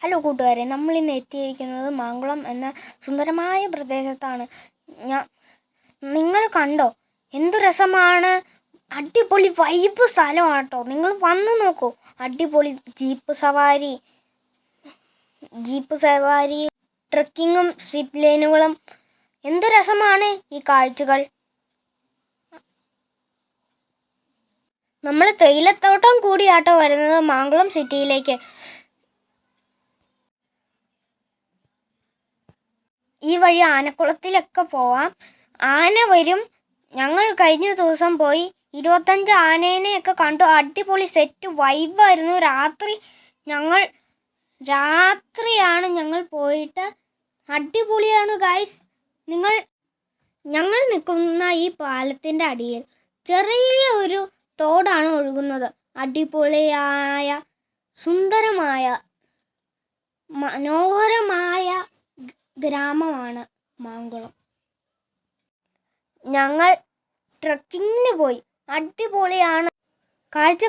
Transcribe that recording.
Hello കൂട്ടുകാരെ, നമ്മളിന്ന് എത്തിയിരിക്കുന്നത് മാങ്കുളം എന്ന സുന്ദരമായ പ്രദേശത്താണ്. നിങ്ങൾ കണ്ടോ? എന്തു രസമാണ്! അടിപൊളി വൈബ് സ്ഥലമാണ് കേട്ടോ. നിങ്ങൾ വന്ന് നോക്കൂ. അടിപൊളി ജീപ്പ് സവാരി, ട്രക്കിങ്ങും സിപ്പ് ലൈനുകളും. എന്തു രസമാണ് ഈ കാഴ്ചകൾ! നമ്മൾ തേയിലത്തോട്ടം കൂടിയാട്ടോ വരുന്നത് മാങ്കുളം സിറ്റിയിലേക്ക്. ഈ വഴി ആനക്കുളത്തിലൊക്കെ പോവാം. ആന വരും. ഞങ്ങൾ കഴിഞ്ഞ ദിവസം പോയി 25 ആനേനെയൊക്കെ കണ്ടു. അടിപൊളി സെറ്റ് വൈബായിരുന്നു. രാത്രിയാണ് ഞങ്ങൾ പോയിട്ട്. അടിപൊളിയാണ് ഗൈസ്. ഞങ്ങൾ നിൽക്കുന്ന ഈ പാലത്തിൻ്റെ അടിയിൽ ചെറിയ ഒരു തോടാണ് ഒഴുകുന്നത്. അടിപൊളിയായ സുന്ദരമായ മനോഹരമായ ഗ്രാമമാണ് മാങ്കുളം. ഞങ്ങൾ ട്രക്കിങ്ങിന് പോയി. അടിപൊളിയാണ് കാഴ്ചകൾ.